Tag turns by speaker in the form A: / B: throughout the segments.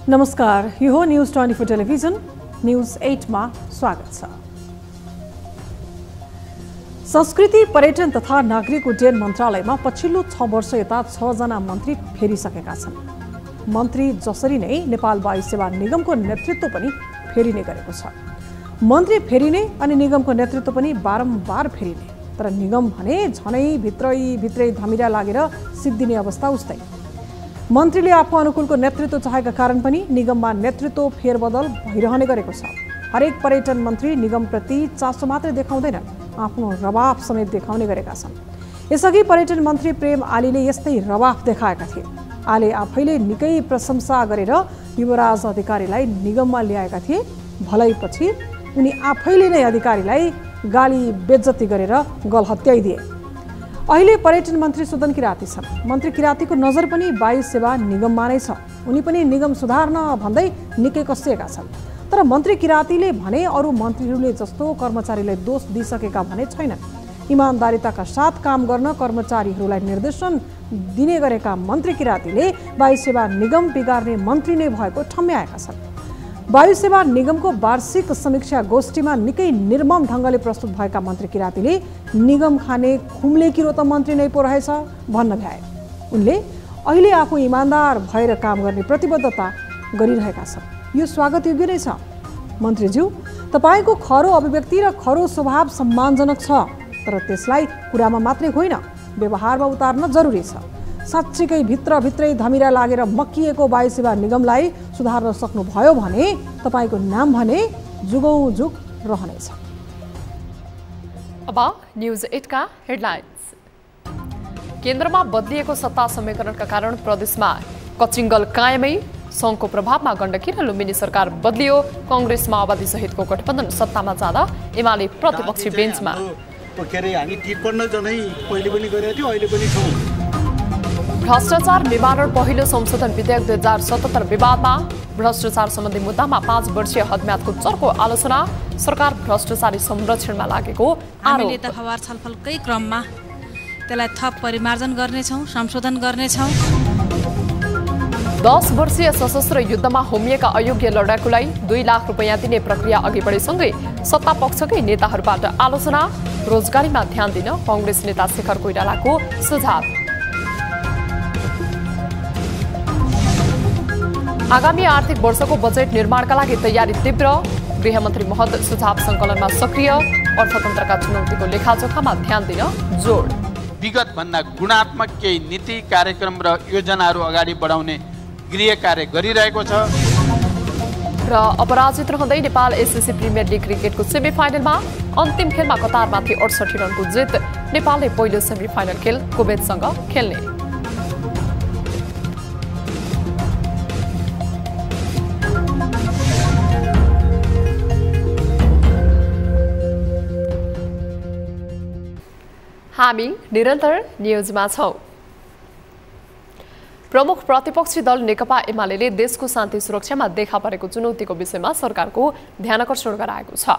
A: नमस्कार, यो हो न्यूज 24 टेलिभिजन न्यूज 8 मा स्वागत छ। संस्कृति, पर्यटन तथा नागरिक उड्डयन मन्त्रालयमा पछिल्लो 6 वर्ष यता 6 जना मन्त्री फेरिसकेका छन्। मन्त्री जसरी नै नेपाल वायु सेवा निगमको नेतृत्व पनि फेरिने गरेको छ। मन्त्री फेरिने अनि निगमको नेतृत्व पनि बारम्बार फेरिने, तर निगम भने झनै भित्रै धमिरा लागेर सिद्धिने अवस्था उस्तै। मन्त्रीले आफू अनुकूलको नेतृत्व चाहेका कारण पनि निगममा नेतृत्व फेरबदल भइरहने गरेको छ। हरेक पर्यटन मन्त्री निगमप्रति चासो मात्रै देखाउँदैनन्, आफ्नो रवाफ समेत देखाउने गरेका छन्। यसअघि पर्यटन मन्त्री प्रेम आलीले यस्तै रवाफ देखाएका थिए। आले आफैले निकै प्रशंसा गरेर युवराज अधिकारीलाई निगममा ल्याएका थिए। भलाइपछि उनी आफैले नै अधिकारीलाई गाली बेज्जती गरेर गलहत्याइदिए। अहिले पर्यटन मन्त्री सुदन किराती छन्। मन्त्री किरातीको नजर पनि वायु सेवा निगममा नै छ। उनी पनि निगम सुधार्न भन्दै निकै कसिएका छन्। तर मन्त्री किरातीले भने अरू मन्त्रीहरूले जस्तो कर्मचारीलाई दोष दिइसकेका भने छैनन्। इमानदारीताका साथ काम गर्न कर्मचारीहरूलाई निर्देशन दिने गरेका मन्त्री किरातीले वायु सेवा निगम बिगार्ने मन्त्री नै भएको ठम्म्याएका छन्। वायु सेवा निगमको वार्षिक समीक्षा गोष्ठीमा निकै निर्मम ढङ्गले प्रस्तुत भएका मन्त्री किरातीले निगम खाने खुम्ले किरो त मन्त्री नै पो रहेछ भन्न भ्याए। उनले अहिले आफू इमानदार भएर काम गर्ने प्रतिबद्धता गरिरहेका छन्। यो स्वागत योग्य नै छ। मन्त्रीज्यू, तपाईको खरो अभिव्यक्ति र खरो स्वभाव सम्मानजनक छ, तर त्यसलाई कुरामा मात्रै होइन, व्यवहारमा उतार्न जरुरी छ। साँच्चीकै भित्रै धमिरा लागेर मक्किएको वायु सेवा निगमलाई सुधार्न सक्नुभयो भने तपाईको नाम भने जुगौं जुग रहनेछ।
B: अब न्यूज 8 का हेडलाइन्स। केन्द्रमा बदलिएको सत्ता समीकरणका कारण प्रदेशमा कचिङ्गल कायमै, सङ्घको प्रभावमा गण्डकी र लुम्बिनी सरकार बदलियो। कांग्रेस माओवादी सहितको गठबन्धन सत्तामा जाँदा एमाले प्रतिपक्षी बेन्चमा। भ्रष्टाचार निवारण पहिलो संशोधन विधेयक 2077 विवादमा। भ्रष्टाचार सम्बन्धी मुद्दामा 5 वर्षीय हदम्यादको चर्को आलोचना। सरकार भ्रष्टाचारी संरक्षणमा लागेको आरोप।
C: हामीले तथावार छलफलकै क्रममा त्यसलाई थप परिमार्जन गर्नेछौँ, संशोधन गर्नेछौँ।
B: 10 वर्षीय सशस्त्र युद्धमा होमिएका अयोग्य लडाकुलाई 2 लाख रुपैयाँ दिने प्रक्रिया अघि बढेसँगै सत्ता पक्षकै नेताहरूबाट आलोचना। रोजगारीमा ध्यान दिन कांग्रेस नेता शेखर कोइरालाको सुझाव। आगामी आर्थिक वर्षको बजेट निर्माणका लागि तयारी तीव्र। गृहमन्त्री महत सुझाव सङ्कलनमा सक्रिय। अर्थतन्त्रका चुनौतीको लेखाजोखामा ध्यान दिन जोड।
D: विगत भन्दा गुणात्मक केही नीति, कार्यक्रम र योजनाहरू अगाडि बढाउने गृह कार्य गरिरहेको छ।
B: र अपराजित रहँदै नेपाल एसएससी प्रिमियर लिग क्रिकेटको सेमिफाइनलमा। अन्तिम खेलमा कतारमाथि 68 रनको जित। नेपालले पहिलो सेमिफाइनल खेल कुवेतसँग खेल्ने। हामी निरन्तर न्युजमा छौं। प्रमुख प्रतिपक्षी दल नेकपा एमाले देशको शान्ति सुरक्षामा देखा परेको चुनौतीको विषयमा सरकारको ध्यानकर्षण गराएको छ।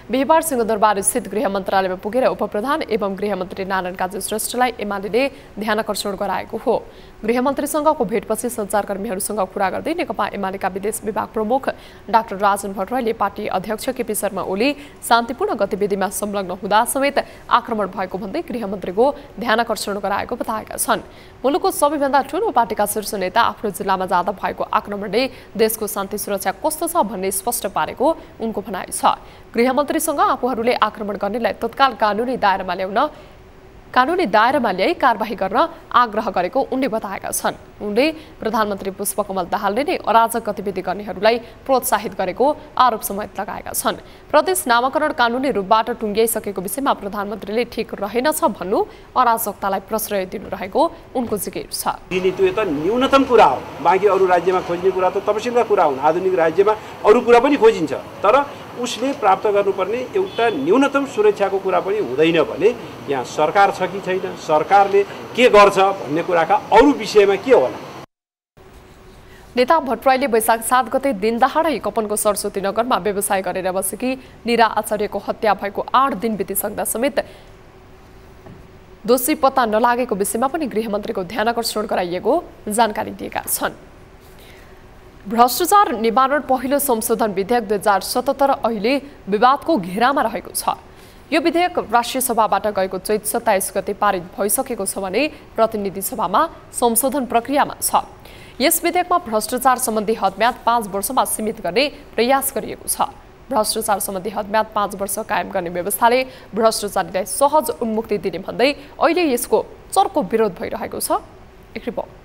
B: बिहिबार सिंहदरबार स्थित गृह मन्त्रालयमा पुगेर उपप्रधान एवं गृहमन्त्री नारायण काजी श्रेष्ठलाई एमाले ध्यानकर्षण गराएको हो। गृहमन्त्रीसँगको भेटपछि सञ्चारकर्मीहरूसँग कुरा गर्दै नेकपा एमालेका विदेश विभाग प्रमुख डाक्टर राजन भट्टराईले पार्टी अध्यक्ष केपी शर्मा ओली शान्तिपूर्ण गतिविधिमा संलग्न हुँदा समेत आक्रमण भएको भन्दै गृहमन्त्रीको ध्यानकर्षण गराएको बताएका छन्। मुलुकको सबैभन्दा ठूलो पार्टीका शीर्ष नेता आफ्नो जिल्लामा जाँदा भएको आक्रमणले देशको शान्ति सुरक्षा कस्तो छ भन्ने स्पष्ट पारेको उनको भनाइ छ। गृहमन्त्रीसँग आफूहरूले आक्रमण गर्नेलाई तत्काल कानुनी दायरामा ल्याई कारबाही गर्न आग्रह गरेको उनले बताएका छन्। उनले प्रधानमन्त्री पुष्पकमल दाहालले नै अराजक गतिविधि गर्नेहरूलाई प्रोत्साहित गरेको आरोप समेत लगाएका छन्। प्रदेश नामाकरण कानुनी रूपबाट टुङ्ग्याइसकेको विषयमा प्रधानमन्त्रीले ठिक रहेनछ भन्नु अराजकतालाई प्रश्रय दिनु रहेको उनको जिकिर छ।
E: त्यो त न्यूनतम कुरा हो। बाँकी अरू राज्यमा खोज्ने कुरा त तपसिलका कुरा हुन्। आधुनिक राज्यमा अरू कुरा पनि खोजिन्छ, तर उसले प्राप्त गर्नुपर्ने एउटा न्यूनतम सुरक्षाको कुरा पनि हुँदैन भने यहाँ सरकार छ कि छैन, सरकारले के गर्छ भन्ने कुराका अरू विषयमा के होला।
B: नेता भट्टराईले वैशाख 7 गते दिनदहाडै कपनको सरस्वती नगरमा व्यवसाय गरेर बसेकी निरा आचार्यको हत्या भएको 8 दिन बितिसक्दा समेत दोषी पत्ता नलागेको विषयमा पनि गृहमन्त्रीको ध्यानकर्षण गराइएको जानकारी दिएका छन्। भ्रष्टाचार निवारण पहिलो संशोधन विधेयक 2077 अहिले विवादको घेरामा रहेको छ। यो विधेयक राष्ट्रिय सभाबाट गएको चैत 27 गते पारित भइसकेको छ भने प्रतिनिधि सभामा संशोधन प्रक्रियामा छ। यस विधेयकमा भ्रष्टाचार सम्बन्धी हदम्याद 5 वर्षमा सीमित गर्ने प्रयास गरिएको छ। भ्रष्टाचार सम्बन्धी हदम्याद 5 वर्ष कायम गर्ने व्यवस्थाले भ्रष्टाचारीलाई सहज उन्मुक्ति दिने भन्दै अहिले यसको चर्को विरोध भइरहेको छ। एक रिपोर्ट।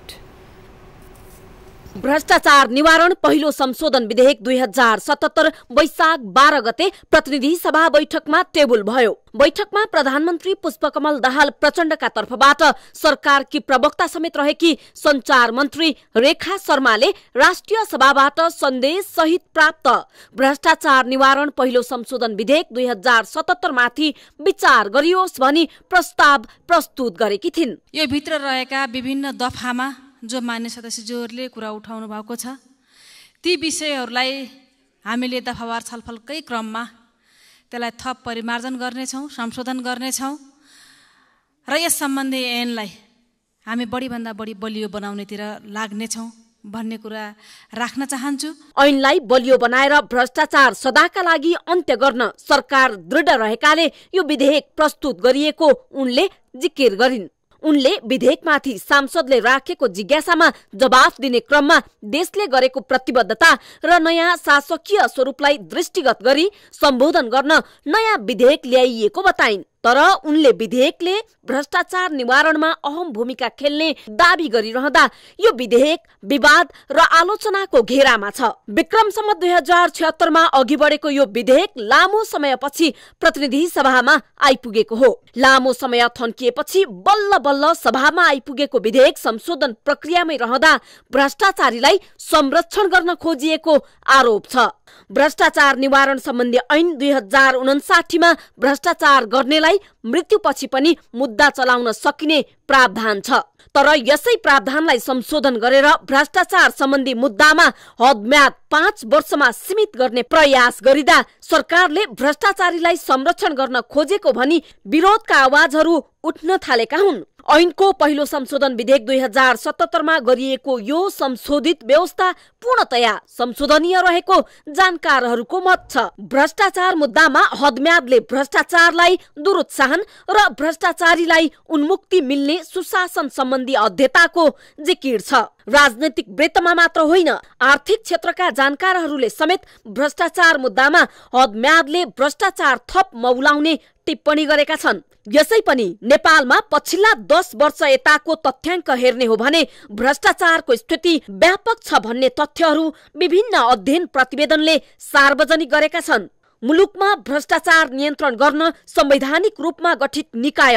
F: भ्रष्टाचार निवारण पहिलो संशोधन विधेयक 2077 वैशाख 12 गते प्रतिनिधि सभा बैठकमा टेबल भयो। बैठकमा प्रधानमन्त्री पुष्पकमल दाहाल प्रचण्डका तर्फबाट सरकारकी प्रवक्ता समेत रहेकी सञ्चार मन्त्री रेखा शर्माले राष्ट्रिय सभाबाट सन्देश सहित प्राप्त भ्रष्टाचार निवारण पहिलो संशोधन विधेयक 2077 माथि विचार गरियोस् भनी प्रस्ताव प्रस्तुत गरेकी थिइन्।
C: यो भित्र रहेका विभिन्न दफामा जो मान्य सदस्यज्यूहरूले कुरा उठाउनु भएको छ ती विषयहरूलाई हामीले दफावार छलफलकै क्रममा त्यसलाई थप परिमार्जन गर्नेछौँ, संशोधन गर्नेछौँ र यस सम्बन्धी ऐनलाई हामी बढीभन्दा बढी बलियो बनाउनेतिर लाग्नेछौँ भन्ने कुरा राख्न चाहन्छु।
F: ऐनलाई बलियो बनाएर भ्रष्टाचार सदाका लागि अन्त्य गर्न सरकार दृढ रहेकाले यो विधेयक प्रस्तुत गरिएको उनले जिकिर गरिन्। उनले विधेयकमाथि सांसदले राखेको जिज्ञासामा जवाफ दिने क्रममा देशले गरेको प्रतिबद्धता र नयाँ शासकीय स्वरूपलाई दृष्टिगत गरी सम्बोधन गर्न नयाँ विधेयक ल्याइएको बताइन्। तर उनले विधेयकले भ्रष्टाचार निवारणमा अहम भूमिका खेल्ने दाबी गरिरहँदा यो विधेयक विवाद र आलोचनाको घेरामा छ। विक्रमसम्म 2076 मा अघि बढेको यो विधेयक लामो समयपछि प्रतिनिधि सभामा आइपुगेको हो। लामो समय थन्किएपछि बल्ल बल्ल सभामा आइपुगेको विधेयक संशोधन प्रक्रियामै रहँदा भ्रष्टाचारीलाई संरक्षण गर्न खोजिएको आरोप छ। भ्रष्टाचार निवारण सम्बन्धी ऐन 2059 मा भ्रष्टाचार गर्नेलाई मृत्युपछि पनि मुद्दा चलाउन सकिने प्रावधान छ। तर यसै प्रावधानलाई संशोधन गरेर भ्रष्टाचार सम्बन्धी मुद्दामा हदम्याद 5 वर्षमा सीमित गर्ने प्रयास गरिदा सरकारले भ्रष्टाचारीलाई संरक्षण गर्न खोजेको भनी विरोधका आवाजहरू उठ्न थालेका हुन्। ऐनको पहिलो संशोधन विधेयक 2077 मा गरिएको यो संशोधित व्यवस्था पूर्णतया संशोधनीय रहेको जानकारहरूको मत छ। भ्रष्टाचार मुद्दामा हदम्यादले भ्रष्टाचारलाई दुरुत्साहन र भ्रष्टाचारीलाई उन्मुक्ति मिल्ने सुशासन सम्बन्धी अध्यताको जिकिर छ। राजनैतिक वृत्तमा मात्र होइन, आर्थिक क्षेत्रका जानकारहरूले समेत भ्रष्टाचार मुद्दामा हदम्यादले भ्रष्टाचार थप मौलाउने टिप्पणी गरेका छन्। यसै पनि नेपालमा पछिल्ला 10 वर्ष यताको तथ्याङ्क हेर्ने हो भने भ्रष्टाचारको स्थिति व्यापक छ भन्ने तथ्यहरू विभिन्न अध्ययन प्रतिवेदनले सार्वजनिक गरेका छन्। मुलुकमा भ्रष्टाचार नियन्त्रण गर्न संवैधानिक रूपमा गठित निकाय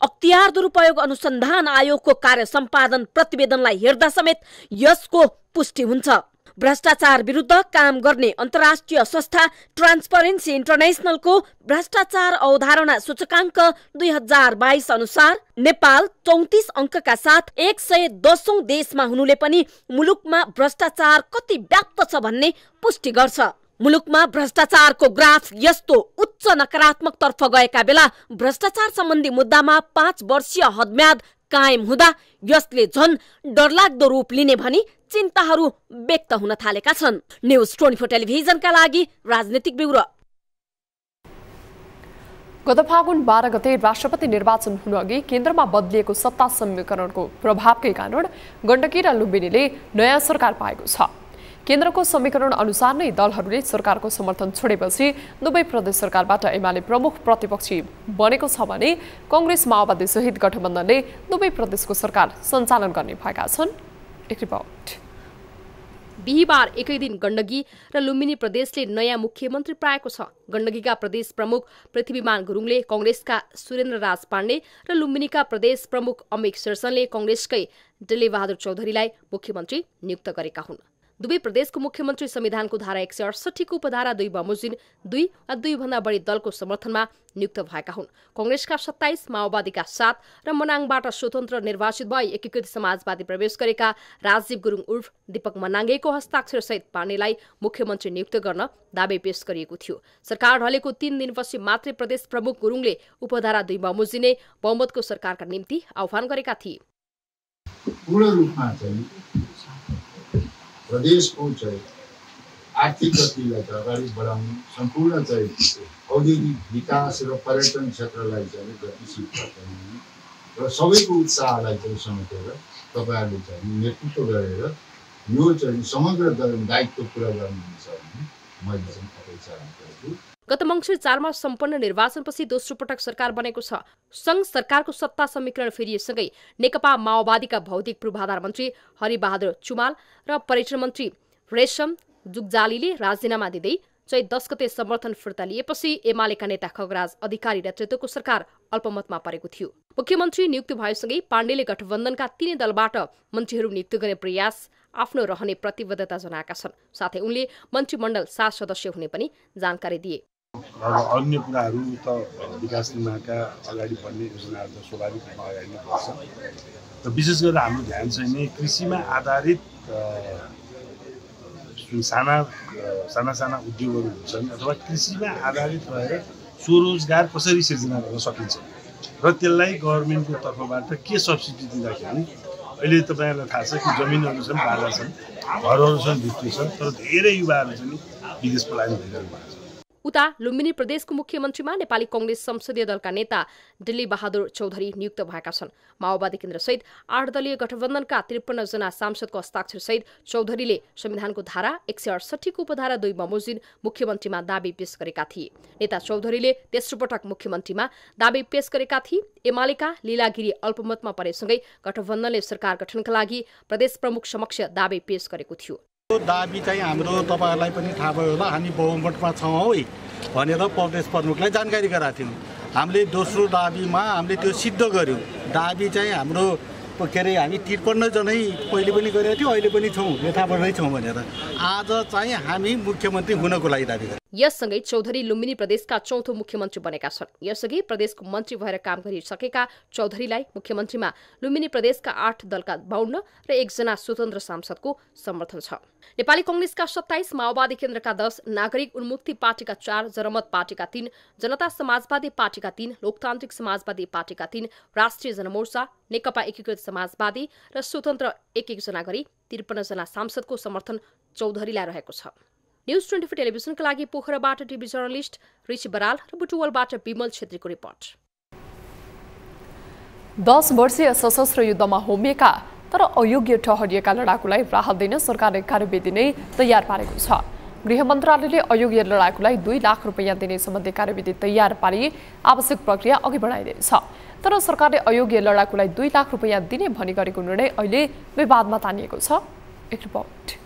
F: अख्तियार दुरुपयोग अनुसन्धान आयोगको कार्य सम्पादन प्रतिवेदनलाई हेर्दा समेत यसको पुष्टि हुन्छ। भ्रष्टाचार विरुद्ध काम गर्ने अन्तर्राष्ट्रिय संस्था ट्रान्सपरेन्सी इन्टरनेसनलको भ्रष्टाचार अवधारणा सूचकाङ्क 2022 अनुसार नेपाल 34 अङ्कका साथ 110औं देशमा हुनुले पनि मुलुकमा भ्रष्टाचार कति व्याप्त छ भन्ने पुष्टि गर्छ। मुलुकमा भ्रष्टाचारको ग्राफ यस्तो उच्च नकारात्मक तर्फ गएका बेला भ्रष्टाचार सम्बन्धी मुद्दामा 5 वर्षीय हदम्याद कायम हुँदा यसले झन् डरलाग्दो रूप लिने भनी चिन्ताहरू व्यक्त हुन थालेका छन्। न्यूज 24 टेलिभिजनका लागि राजनीतिक ब्युरो।
B: गत फागुन 12 गते राष्ट्रपति निर्वाचन हुनुअघि केन्द्रमा बदलिएको सत्ता समीकरणको प्रभावकै कारण गण्डकी र लुम्बिनीले नयाँ सरकार पाएको छ। केन्द्रको समीकरण अनुसार नै दलहरूले सरकारको समर्थन छोडेपछि दुवै प्रदेश सरकारबाट एमाले प्रमुख प्रतिपक्षी बनेको छ भने कांग्रेस माओवादी सहित गठबन्धनले दुवै प्रदेशको सरकार सञ्चालन गर्ने भएका छन्। एक रिपोर्ट।
F: बिहिबार एकै दिन गण्डकी र लुम्बिनी प्रदेशले नयाँ मुख्यमन्त्री पाएको छ। गण्डकीका प्रदेश प्रमुख पृथ्वीमान गुरुङले कांग्रेसका सुरेन्द्र राज पाण्डे र लुम्बिनीका प्रदेश प्रमुख अमिक शेरसनले कांग्रेसकै डिलेबहादुर चौधरीलाई मुख्यमन्त्री नियुक्त गरेका हुन्। दुवै प्रदेशको मुख्यमन्त्री संविधानको धारा 168 को उपधारा 2 बमोजिम 2 वा 2 भन्दा बढी दलको समर्थनमा नियुक्त भएका हुन्। कांग्रेसका 27, माओवादीका 7 र मनाङबाट स्वतन्त्र निर्वाचित भई एकीकृत समाजवादी प्रवेश गरेका राजीव गुरुङ उर्फ दीपक मनाङ्गेको हस्ताक्षर सहित पाण्डेलाई मुख्यमन्त्री नियुक्त गर्न दाबी पेश गरिएको थियो। सरकार ढलेको 3 दिनपछि मात्रै प्रदेश प्रमुख गुरुङले उपधारा 2 बमोजिने बहुमतको सरकारका निम्ति आह्वान गरेका थिए।
G: पूर्ण रूपमा चाहिँ प्रदेशको चाहिँ आर्थिक गतिलाई अगाडि बढाउनु, सम्पूर्ण चाहिँ औद्योगिक विकास र पर्यटन क्षेत्रलाई चाहिँ गतिशील बनाउनु र सबैको उत्साहलाई चाहिँ समेटेर तपाईँहरूले चाहिँ नेतृत्व गरेर यो चाहिँ समग्र दायित्व पुरा गर्नुहुन्छ भन्ने मैले चाहिँ अपेक्षा राखेको छु।
F: गत मङ्सिर 4 मा सम्पन्न निर्वाचनपछि दोस्रो पटक सरकार बनेको छ। संघ सरकारको सत्ता समीकरण फेरिएसँगै नेकपा माओवादीका भौतिक पूर्वाधार मन्त्री हरिबहादुर चुमाल र पर्यटन मन्त्री रेशम जुगजालीले राजीनामा दिँदै चैत 10 गते समर्थन फिर्ता लिएपछि एमालेका नेता खगराज अधिकारी नेतृत्वको सरकार अल्पमतमा परेको थियो। मुख्यमन्त्री नियुक्ति भएसँगै पाण्डेले गठबन्धनका 3 दलबाट मन्त्रीहरू नियुक्त गर्ने प्रयास आफ्नो रहने प्रतिबद्धता जनाएका छन्। साथै उनले मन्त्रीमण्डल 7 सदस्य हुने पनि जानकारी दिए।
H: अन्य कुराहरू त विकास निर्माणका अगाडि बढ्ने योजनाहरू त स्वाभाविक रूपमा अगाडि नै बढ्छ र विशेष गरेर हाम्रो ध्यान चाहिँ नै कृषिमा आधारित साना उद्योगहरू हुन्छन् अथवा कृषिमा आधारित भएर स्वरोजगार कसरी सिर्जना गर्न सकिन्छ र त्यसलाई गभर्मेन्टको तर्फबाट के सब्सिडी दिँदाखेरि अहिले तपाईँहरूलाई थाहा छ कि जमिनहरू छन्, बाजा छन्, घरहरू छन्, भित्री छन्, तर धेरै युवाहरू चाहिँ विदेश पलायन भइरहेको भएको छ।
F: उता लुम्बिनी प्रदेशको मुख्यमन्त्रीमा नेपाली कांग्रेस संसदीय दलका नेता दिल्ली बहादुर चौधरी नियुक्त भएका छन्। माओवादी केन्द्रसहित 8 दलीय गठबन्धनका 53 जना सांसदको हस्ताक्षरसहित चौधरीले संविधानको धारा 168 को उपधारा 2 बमोजिम मुख्यमन्त्रीमा दाबी पेश गरेका थिए। नेता चौधरीले तेस्रो पटक मुख्यमन्त्रीमा दाबी पेश गरेका थिए। एमालेका लीलागिरी अल्पमतमा परेसँगै गठबन्धनले सरकार गठनका लागि प्रदेश प्रमुख समक्ष दाबी पेश गरेको थियो।
I: दाबी चाहिँ हाम्रो तपाईहरुलाई पनि थाहा भयो होला, हामी बहुमतमा छौँ है भनेर प्रदेश प्रमुखलाई जानकारी गराएको थियौँ। हामीले दोस्रो दाबीमा हामीले त्यो सिद्ध गर्यौँ। दाबी चाहिँ हाम्रो के अरे हामी 53 जनै पहिले पनि गरेका थियौँ, अहिले पनि छौँ, यथावतै छौँ भनेर आज चाहिँ हामी मुख्यमन्त्री हुनको लागि दाबी गर्छौँ।
F: यससँगै चौधरी लुम्बिनी प्रदेशका चौथो मुख्यमन्त्री बनेका छन्। यसअघि प्रदेशको मन्त्री भएर काम गरिसकेका चौधरीलाई मुख्यमन्त्रीमा लुम्बिनी प्रदेशका 8 दलका 52 र 1 जना स्वतन्त्र सांसदको समर्थन छ। नेपाली कांग्रेसका 27, माओवादी केन्द्रका 10, नागरिक उन्मुक्ति पार्टीका 4, जनमत पार्टीका 3, जनता समाजवादी पार्टीका 3, लोकतान्त्रिक समाजवादी पार्टीका 3, राष्ट्रिय जनमोर्चा, नेकपा एकीकृत समाजवादी र स्वतन्त्र 1-1 जना गरी 53 जना सांसदको समर्थन चौधरीलाई रहेको छ। न्यूज 24 टेलिभिजनका लागि पोखराबाट टिभी जर्नलिस्ट ऋषि बराल र बुटुवलबाट विमल छेत्रीको रिपोर्ट।
B: 10 वर्षीय सशस्त्र युद्धमा होमिएका तर अयोग्य ठहरिएका लडाकुलाई राहत दिन सरकारले कार्यविधि नै तयार पारेको छ। गृह मन्त्रालयले अयोग्य लडाकुलाई 2 लाख रुपैयाँ दिने सम्बन्धी कार्यविधि तयार पारी आवश्यक प्रक्रिया अघि बढाइरहेछ। तर सरकारले अयोग्य लडाकुलाई 2 लाख रुपैयाँ दिने भनी गरेको निर्णय अहिले विवादमा तानिएको छ। एक रिपोर्ट।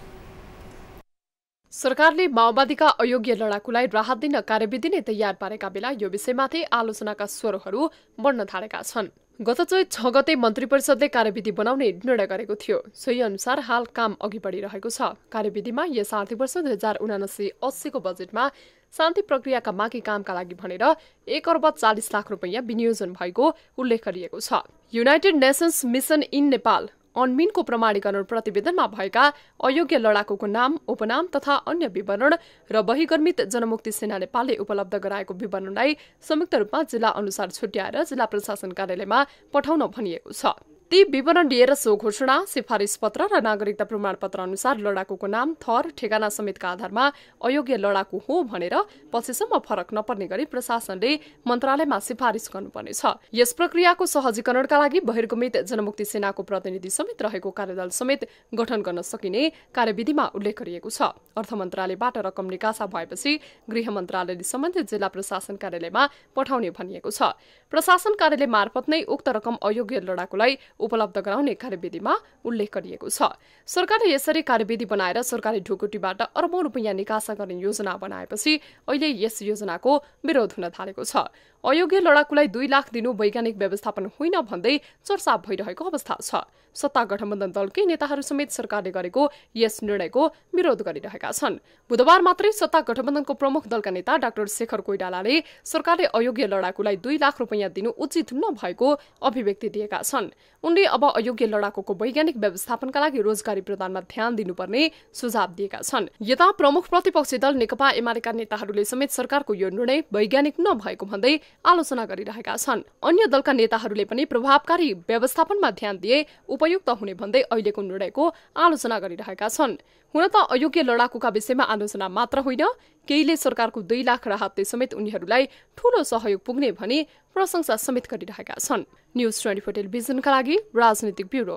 B: सरकारले माओवादीका अयोग्य लडाकुलाई राहत दिन कार्यविधि नै तयार पारेका बेला यो विषयमाथि आलोचनाका स्वरहरू बढ्न थालेका छन्। गत चैत 6 गते मन्त्री परिषदले कार्यविधि बनाउने निर्णय गरेको थियो। सोही अनुसार हाल काम अघि बढिरहेको छ। कार्यविधिमा यस आर्थिक वर्ष 2079-80 को बजेटमा शान्ति प्रक्रियाका बाँकी कामका लागि भनेर 1 अर्ब 40 लाख रुपैयाँ विनियोजन भएको उल्लेख गरिएको छ। United Nations Mission in Nepal अनमिनको प्रमाणीकरण प्रतिवेदनमा भएका अयोग्य लडाकुको नाम, उपनाम तथा अन्य विवरण र बहिर्गमित जनमुक्ति सेना नेपालले उपलब्ध गराएको विवरणलाई संयुक्त रूपमा जिल्ला अनुसार छुट्याएर जिल्ला प्रशासन कार्यालयमा पठाउन भनिएको छ। ती विवरण लिएर सो घोषणा, सिफारिस पत्र र नागरिकता प्रमाणपत्र अनुसार लडाकुको नाम, थर, ठेगाना समेतका आधारमा अयोग्य लडाकु हो भनेर पछिसम्म फरक नपर्ने गरी प्रशासनले मन्त्रालयमा सिफारिस गर्नुपर्नेछ। यस प्रक्रियाको सहजीकरणका लागि बहिर्गमित जनमुक्ति सेनाको प्रतिनिधि समेत रहेको कार्यदल समेत गठन गर्न सकिने कार्यविधिमा उल्लेख गरिएको छ। अर्थ मन्त्रालयबाट रकम निकासा भएपछि गृह मन्त्रालयले सम्बन्धित जिल्ला प्रशासन कार्यालयमा पठाउने भनिएको छ। प्रशासन कार्यालय मार्फत नै उक्त रकम अयोग्य लडाकुलाई उपलब्ध गराउने कार्यविधिमा उल्लेख गरिएको छ। सरकारले यसरी कार्यविधि बनाएर सरकारी ढुकुटीबाट अरबौं रुपैयाँ निकासा गर्ने योजना बनाएपछि अहिले यस योजनाको विरोध हुन थालेको छ। अयोग्य लडाकुलाई 2 लाख दिनु वैज्ञानिक व्यवस्थापन होइन भन्दै चर्चा भइरहेको अवस्था छ। सत्ता गठबन्धन दलकै नेताहरू समेत सरकारले गरेको यस निर्णयको विरोध गरिरहेका छन्। बुधबार मात्रै सत्ता गठबन्धनको प्रमुख दलका नेता डाक्टर शेखर कोइरालाले सरकारले अयोग्य लडाकुलाई 2 लाख रुपैयाँ दिनु उचित नभएको अभिव्यक्ति दिएका छन्। उनले अब अयोग्य लडाकुको वैज्ञानिक व्यवस्थापनका लागि रोजगारी प्रदानमा ध्यान दिनुपर्ने सुझाव दिएका छन्। यता प्रमुख प्रतिपक्षी दल नेकपा एमालेका नेताहरूले समेत सरकारको यो निर्णय वैज्ञानिक नभएको भन्दै आलोचना गरिरहेका छन्। अन्य दलका नेताहरूले पनि प्रभावकारी व्यवस्थापनमा ध्यान दिए उपयुक्त हुने भन्दै अहिलेको निर्णयको आलोचना गरिरहेका छन्। हुन त अयोग्य लडाकुका विषयमा आलोचना मात्र होइन, केहीले सरकारको 2 लाख राहतले समेत उनीहरूलाई ठूलो सहयोग पुग्ने भनी प्रशंसा समेत गरिरहेका छन्। न्यूज 24 टेलिभिजनका लागि राजनीतिक ब्युरो।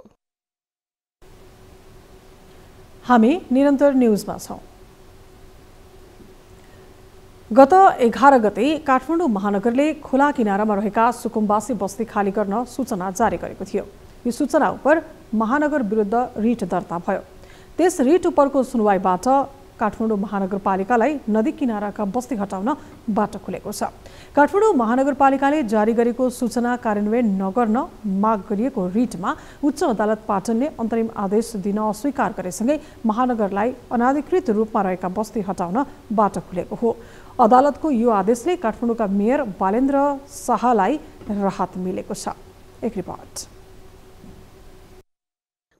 A: हामी निरन्तर न्यूजमा छौं। गत 11 गते काठमाडौँ महानगरले खोला किनारामा रहेका सुकुम्बासी बस्ती खाली गर्न सूचना जारी गरेको थियो। यो सूचना उपर महानगर विरुद्ध रिट दर्ता भयो। त्यस रिट उपरको सुनवाईबाट काठमाडौँ महानगरपालिकालाई नदी किनाराका बस्ती हटाउन बाटो खुलेको छ। काठमाडौँ महानगरपालिकाले जारी गरेको सूचना कार्यान्वयन नगर्न माग गरिएको रिटमा उच्च अदालत पाटनले अन्तरिम आदेश दिन अस्वीकार गरेसँगै महानगरलाई अनाधिकृत रूपमा रहेका बस्ती हटाउन बाटो खुलेको हो। अदालतको यो आदेशले काठमाडौँका मेयर बालेन्द्र शाहलाई राहत मिलेको छ। एक रिपोर्ट।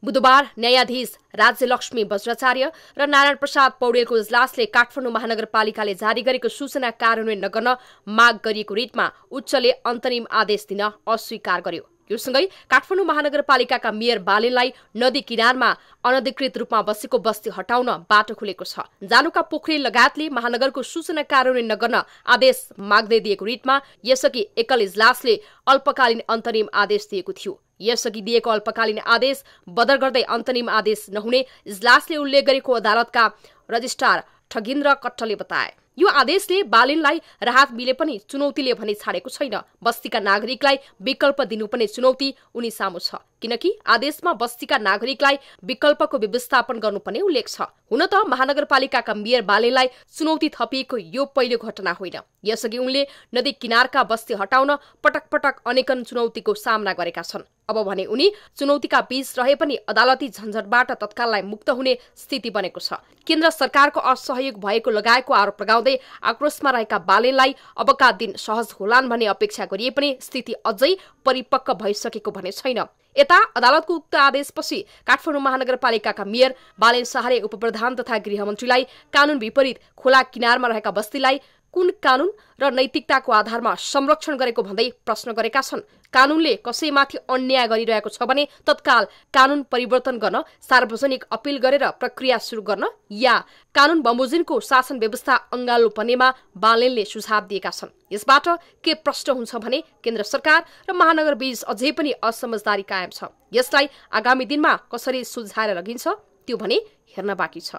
F: बुधबार न्यायाधीश राज्यलक्ष्मी वज्राचार्य र नारायण प्रसाद पौडेलको इजलासले काठमाडौँ महानगरपालिकाले जारी गरेको सूचना कार्यान्वयन नगर्न माग गरिएको रिटमा उच्चले अन्तरिम आदेश दिन अस्वीकार गर्यो। योसँगै काठमाडौँ महानगरपालिकाका मेयर बालेनलाई नदी किनारमा अनधिकृत रूपमा बसेको बस्ती हटाउन बाटो खुलेको छ। जानुका पोखरेल लगायतले महानगरको सूचना कार्यान्वयन नगर्न आदेश माग्दै दिएको रिटमा यसअघि एकल इजलासले अल्पकालीन अन्तरिम आदेश दिएको थियो। यसअघि दिएको अल्पकालीन आदेश बदर गर्दै अन्तरिम आदेश नहुने इजलासले उल्लेख गरेको अदालतका रजिस्ट्रार ठगिन्द्र कट्टले बताए। यो आदेशले बालेनलाई राहत मिले पनि चुनौतीले भने छाडेको छैन। बस्तीका नागरिकलाई विकल्प दिनुपर्ने चुनौती उनी सामु छ, किनकि आदेशमा बस्तीका नागरिकलाई विकल्पको व्यवस्थापन गर्नुपर्ने उल्लेख छ। हुन त महानगरपालिकाका मेयर बालेनलाई चुनौती थपिएको यो पहिलो घटना होइन। यसअघि उनले नदी किनारका बस्ती हटाउन पटक पटक अनेकन चुनौतीको सामना गरेका छन्। अब भने उनी चुनौतीका बीच रहे पनि अदालती झन्झटबाट तत्काललाई मुक्त हुने स्थिति बनेको छ। केन्द्र सरकारको असहयोग भएको लगाएको आरोप लगाउँदै आक्रोशमा रहेका बालेनलाई अबका दिन सहज होलान् भन्ने अपेक्षा गरिए पनि स्थिति अझै परिपक्व भइसकेको भने छैन। यता अदालतको उक्त आदेशपछि काठमाडौँ महानगरपालिकाका मेयर बालेन शाहले उपप्रधान तथा गृहमन्त्रीलाई कानून विपरीत खोला किनारमा रहेका बस्तीलाई कुन कानून र नैतिकताको आधारमा संरक्षण गरेको भन्दै प्रश्न गरेका छन्। कानूनले कसैमाथि अन्याय गरिरहेको छ भने तत्काल कानून परिवर्तन गर्न सार्वजनिक अपील गरेर प्रक्रिया सुरु गर्न या कानून बमोजिमको शासन व्यवस्था अङ्गालो पर्नेमा बालेनले सुझाव दिएका छन्। यसबाट के प्रश्न हुन्छ भने केन्द्र सरकार र महानगर बीच अझै पनि असमझदारी कायम छ। यसलाई आगामी दिनमा कसरी सुल्झाएर लगिन्छ त्यो भने हेर्न बाँकी छ।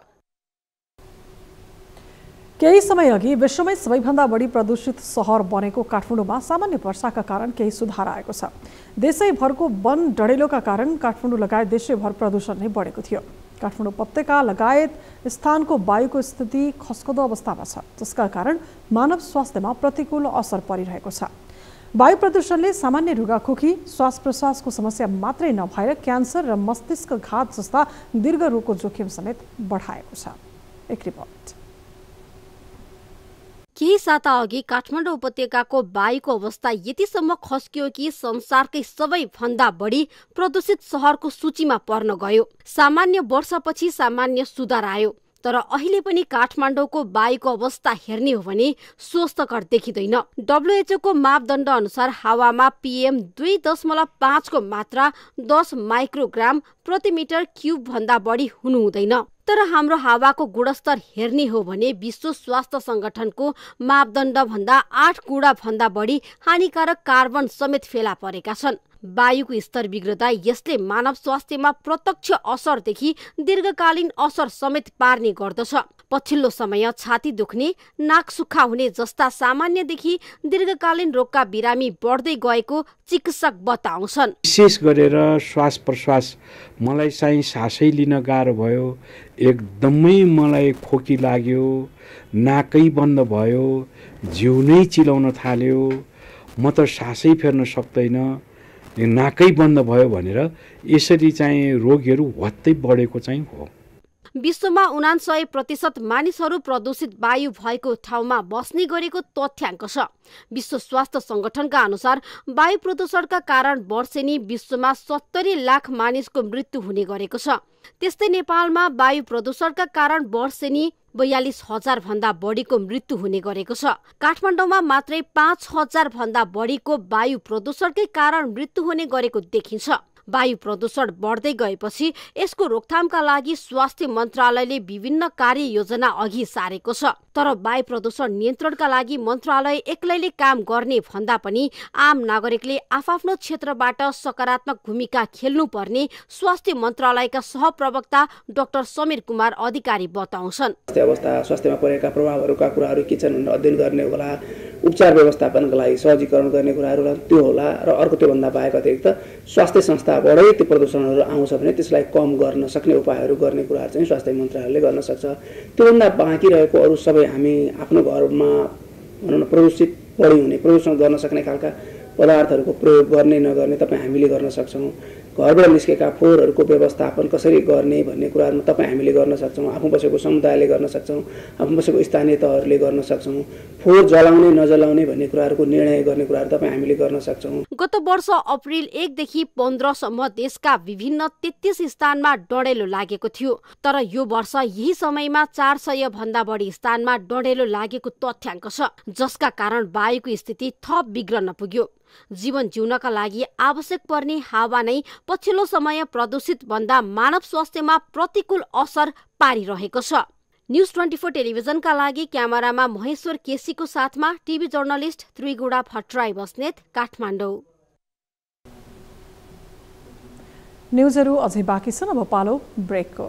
A: केही समय अघि विश्वमै सबैभन्दा बढी प्रदूषित सहर बनेको काठमाडौँमा सामान्य वर्षाका कारण केही सुधार आएको छ। देशैभरको वन डढेलोका कारण काठमाडौँ लगायत देशैभर प्रदूषण नै बढेको थियो। काठमाडौँ उपत्यका लगायत स्थानको वायुको स्थिति खस्कदो अवस्थामा छ, जसका कारण मानव स्वास्थ्यमा प्रतिकूल असर परिरहेको छ। वायु प्रदूषणले सामान्य रुगाखोकी, श्वास प्रश्वासको समस्या मात्रै नभएर क्यान्सर र मस्तिष्क घात जस्ता दीर्घ रोगको जोखिम समेत बढाएको छ। एक रिपोर्ट।
F: केही साता अघि काठमाडौँ उपत्यकाको वायुको अवस्था यतिसम्म खस्कियो कि संसारकै सबैभन्दा बढी प्रदूषित सहरको सूचीमा पर्न गयो। सामान्य वर्षपछि सामान्य सुधार आयो, तर अहिले पनि काठमाडौँको वायुको अवस्था हेर्ने हो भने स्वस्थकर देखिँदैन। WHO को मापदण्ड अनुसार हावामा PM 2.5 को मात्रा 10 माइक्रोग्राम प्रति मिटर क्युब भन्दा बढी हुनु हुँदैन। तर हाम्रो हावाको गुणस्तर हेर्ने हो भने विश्व स्वास्थ्य संगठनको मापदण्ड भन्दा 8 गुणा भन्दा बढी हानिकारक कार्बन समेत फेला परेका छन्। वायुको स्तर बिग्रदा यसले मानव स्वास्थ्यमा प्रत्यक्ष असरदेखि दीर्घकालीन असर समेत पार्ने गर्दछ। पछिल्लो समय छाती दुख्ने, नाक सुक्खा हुने जस्ता सामान्यदेखि दीर्घकालीन रोगका बिरामी बढ्दै गएको चिकित्सक बताउँछन्।
J: विशेष गरेर श्वास प्रश्वास मलाई चाहिँ सासै लिन गाह्रो भयो, एकदमै मलाई खोकी लाग्यो, नाकै बन्द भयो, जिउ नै चिलाउन थाल्यो, म त सासै फेर्न सक्दैन, नाकै बन्द भयो भनेर यसरी चाहिँ रोगीहरू हत्तै बढेको चाहिँ हो।
F: विश्वमा 99% मानिसहरू प्रदूषित वायु भएको ठाउँमा बस्ने गरेको तथ्याङ्क छ। विश्व स्वास्थ्य संगठनका अनुसार वायु प्रदूषणका कारण वर्षेनी विश्वमा 70 लाख मानिसको मृत्यु हुने गरेको छ। त्यस्तै नेपालमा वायु प्रदूषणका कारण वर्षेनी 42,000 भन्दा बढीको मृत्यु हुने गरेको छ। काठमाडौँमा मात्रै 5,000 भन्दा बढीको वायु प्रदूषणकै कारण मृत्यु हुने गरेको देखिन्छ। वायु प्रदूषण बढ्दै गएपछि यसको रोकथामका लागि स्वास्थ्य मन्त्रालयले विभिन्न कार्ययोजना अघि सारेको छ। तर वायु प्रदूषण नियन्त्रणका लागि मन्त्रालय एक्लैले काम गर्ने भन्दा पनि आम नागरिकले आफआफ्नो क्षेत्रबाट सकारात्मक भूमिका खेल्नुपर्ने स्वास्थ्य मन्त्रालयका सहप्रवक्ता डाक्टर समीर कुमार अधिकारी बताउँछन्।
K: अवस्था स्वास्थ्यमा परेका प्रभावहरूका कुराहरू के छन् भनेर अध्ययन गर्ने होला, उपचार व्यवस्थापनका लागि सहजीकरण गर्ने कुराहरू त्यो होला, र अर्को त्योभन्दा बाहेक अतिरिक्त स्वास्थ्य संस्थाबाटै त्यो प्रदूषणहरू आउँछ भने त्यसलाई कम गर्न सक्ने उपायहरू गर्ने कुराहरू चाहिँ स्वास्थ्य मन्त्रालयले गर्न सक्छ। त्योभन्दा बाँकी रहेको अरू सबै हामी आफ्नो घरमा भनौँ न प्रदूषित बढी हुने प्रदूषण गर्न सक्ने खालका पदार्थहरूको प्रयोग गर्ने नगर्ने तपाईँ हामीले गर्न सक्छौँ। घरबाट निस्केका फोहोरहरूको व्यवस्थापन कसरी गर्ने भन्ने कुराहरूमा तपाईँ हामीले गर्न सक्छौँ। आफू बसेको समुदायले गर्न सक्छौँ, आफू बसेको स्थानीय तहहरूले गर्न सक्छौँ। फोहोर जलाउने नजलाउने भन्ने कुराहरूको निर्णय गर्ने कुराहरू तपाईँ हामीले गर्न सक्छौँ।
F: गत वर्ष अप्रिल 1 देखि 15 सम्म देशका विभिन्न 33 स्थानमा डढेलो लागेको थियो। तर यो वर्ष यही समयमा 400 भन्दा बढी स्थानमा डढेलो लागेको तथ्याङ्क छ, जसका कारण वायुको स्थिति थप बिग्रन पुग्यो। जीवन जिउनका लागि आवश्यक पर्ने हावा नै पछिल्लो समय प्रदूषित भन्दा मानव स्वास्थ्यमा प्रतिकूल असर पारिरहेको छ। न्यूज 24 टेलिभिजनका लागि क्यामेरामा महेश्वर केसीको साथमा टिभी जर्नलिस्ट त्रिगुडा भट्टराई बस्नेत, काठमाडौँ।
A: न्यूजहरू अझै बाँकी छन्, अब पालो ब्रेकको।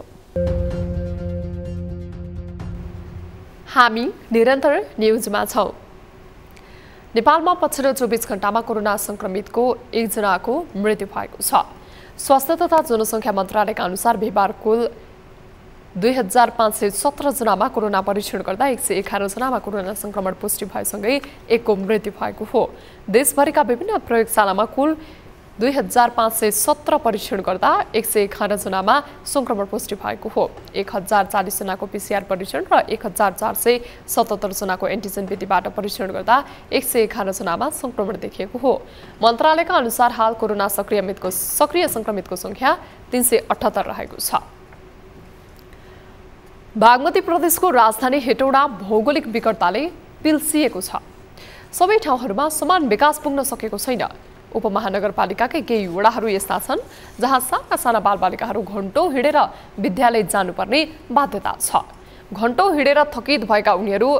B: हामी निरन्तर न्यूजमा छौं। नेपालमा पछिल्लो 24 घण्टामा कोरोना संक्रमितको 1 जनाको मृत्यु भएको छ। स्वास्थ्य तथा जनसङ्ख्या मन्त्रालयका अनुसार बिहिबार कुल 2517 जनामा कोरोना परीक्षण गर्दा 111 जनामा कोरोना संक्रमण पुष्टि भएसँगै 1 को मृत्यु भएको हो। देशभरिका विभिन्न प्रयोगशालामा कुल 2517 परीक्षण गर्दा 111 जनामा संक्रमण पुष्टि भएको हो। 1040 जनाको PCR परीक्षण र 1477 जनाको एन्टिजेन विधिबाट परीक्षण गर्दा 111 जनामा संक्रमण देखिएको हो। मन्त्रालयका अनुसार हाल कोरोना सक्रिय संक्रमितको संख्या 378 रहेको छ। बागमती प्रदेशको राजधानी हेटौडा भौगोलिक विकटताले पिल्सिएको छ। सबै ठाउँहरूमा समान विकास पुग्न सकेको छैन। उपमहानगरपालिकाकै केही वडाहरू यस्ता छन् जहाँ साना साना बालबालिकाहरू घण्टौं हिँडेर विद्यालय जानुपर्ने बाध्यता छ। घण्टौं हिँडेर थकित भएका उनीहरू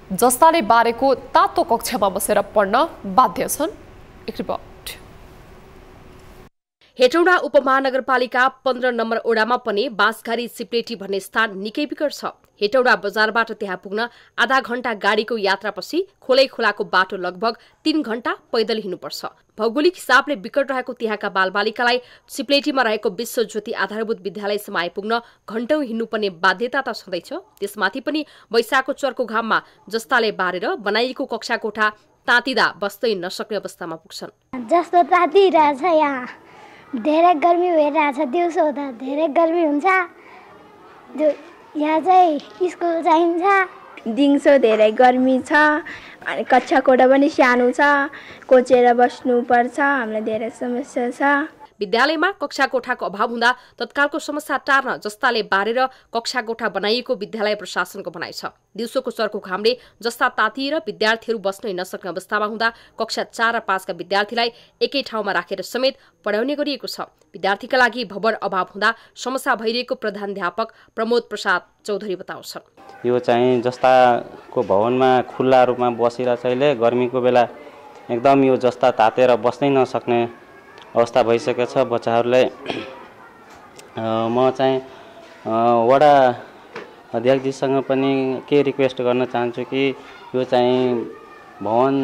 B: जस्ताले बारेको तातो कक्षामा बसेर पढ्न बाध्य छन्। एक रिपोर्ट।
F: हेटौडा उपमहानगरपालिका 15 नम्बर ओडामा पनि बाँसघारी सिप्लेटी भन्ने स्थान निकै विकट छ। हेटौडा बजारबाट त्यहाँ पुग्न आधा घण्टा गाडीको यात्रापछि खोलै खोलाको बाटो लगभग 3 घण्टा पैदल हिँड्नुपर्छ। भौगोलिक हिसाबले विकट रहेको त्यहाँका बालबालिकालाई सिप्लेटीमा रहेको विश्वज्योति आधारभूत विद्यालयसम्म आइपुग्न घण्टौं हिँड्नुपर्ने बाध्यता त छँदैछ। त्यसमाथि पनि वैशाखको चर्को घाममा जस्ताले बारेर बनाइएको कक्षा कोठा तातिँदा बस्दै नसक्ने अवस्थामा पुग्छन्।
L: जस्तो तातिरहेछ, यहाँ धेरै गर्मी भइरहेछ, दिउँसो हुँदा धेरै गर्मी हुन्छ। यहाँ चाहिँ स्कुल चाहिन्छ।
M: दिउँसो धेरै गर्मी छ अनि कक्षा कोठा पनि सानो छ, कोचेर बस्नुपर्छ, हामीलाई धेरै समस्या छ।
F: विद्यालयमा कक्षा कोठाको अभाव हुँदा तत्कालको समस्या टार्न जस्ताले बारेर कक्षा कोठा बनाइएको विद्यालय प्रशासनको भनाइ छ। दिउँसोको चर्को घामले जस्ता तातिएर विद्यार्थीहरू बस्नै नसक्ने अवस्थामा हुँदा कक्षा 4 र 5 का विद्यार्थीलाई एकै ठाउँमा राखेर समेत पढाउने गरिएको छ। विद्यार्थीका लागि भवन अभाव हुँदा समस्या भइरहेको प्रधानाध्यापक प्रमोद प्रसाद चौधरी बताउँछन्।
N: यो चाहिँ जस्ताको भवनमा खुल्ला रूपमा बसेर चाहिँ गर्मीको बेला एकदम यो जस्ता तातेर बस्नै नसक्ने अवस्था भइसकेको छ बच्चाहरूलाई। म चाहिँ वडा अध्यक्षजीसँग पनि के रिक्वेस्ट गर्न चाहन्छु कि यो चाहिँ भवन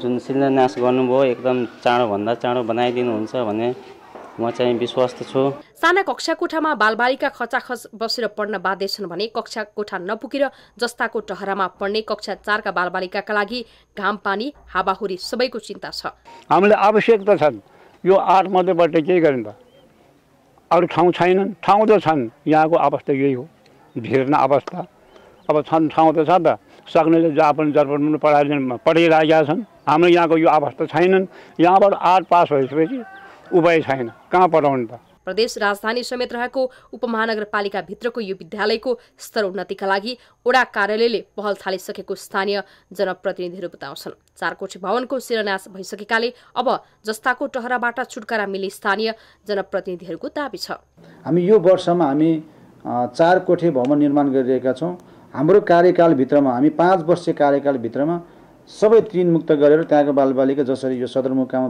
N: जुन शिलान्यास गर्नुभयो एकदम चाँडोभन्दा चाँडो बनाइदिनुहुन्छ भन्ने म चाहिँ विश्वस्त छु।
F: साना कक्षा कोठामा बालबालिका खचाखच बसेर पढ्न बाध्य छन् भने कक्षा कोठा नपुगेर जस्ताको टहरामा पढ्ने कक्षा 4 का बालबालिकाका लागि घाम पानी हावाहुरी सबैको चिन्ता छ।
O: हामीलाई आवश्यकता छन्, यो 8 मध्येबाट केही गरिन्छ। अरू ठाउँ छैनन्, ठाउँ त छन्, यहाँको अवस्था यही हो, भिर्न अवस्था। अब छन् ठाउँ त छ त, सक्नेले जापान जर्मन पढाइरहेका छन्। हाम्रो यहाँको यो अवस्था छैनन्। यहाँबाट 8 पास भइसकेपछि उपाय छैन, कहाँ पढाउनु त।
P: प्रदेश राजधानी समेत रहेको उपमहानगरपालिकाभित्रको यो विद्यालयको स्तरोन्नतिका लागि वडा कार्यालयले पहल थालिसकेको स्थानीय जनप्रतिनिधिहरू बताउँछन्। 4 कोठी भवनको शिलान्यास भइसकेकाले अब जस्ताको टहराबाट छुटकारा मिल्ने स्थानीय जनप्रतिनिधिहरूको दाबी छ।
Q: हामी यो वर्षमा हामी 4 कोठी भवन निर्माण गरिरहेका छौँ। हाम्रो कार्यकालभित्रमा हामी 5 वर्षीय कार्यकालभित्रमा सबै ऋण मुक्त गरेर त्यहाँको बालबालिका जसरी यो सदरमुकाममा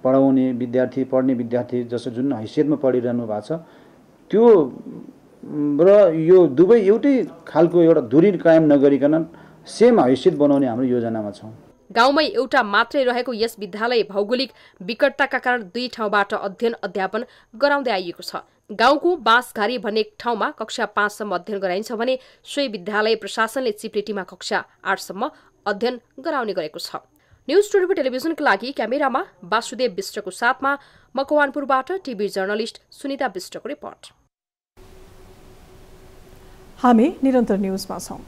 Q: पढाउने विद्यार्थी पढ्ने विद्यार्थी जसो जुन हैसियतमा पढिरहनु भएको छ त्यो र यो दुवै एउटै खालको एउटा दूरी कायम नगरिकन सेम हैसियत बनाउने हाम्रो योजनामा छौँ।
P: गाउँमै एउटा मात्रै रहेको यस विद्यालय भौगोलिक विकटताका कारण 2 ठाउँबाट अध्ययन अध्यापन गराउँदै आइएको छ। गाउँको बाँसघारी भन्ने ठाउँमा कक्षा 5 सम्म अध्ययन गराइन्छ भने सोही विद्यालय प्रशासनले चिप्लेटीमा कक्षा 8 सम्म अध्ययन गराउने गरेको छ। न्यूज 24 टेलिभिजनका लागि क्यामेरामा वासुदेव विष्टको साथमा मकवानपुरबाट टिभी जर्नलिस्ट सुनिता विष्टको रिपोर्ट।
A: हामी निरन्तर न्यूजमा छौं।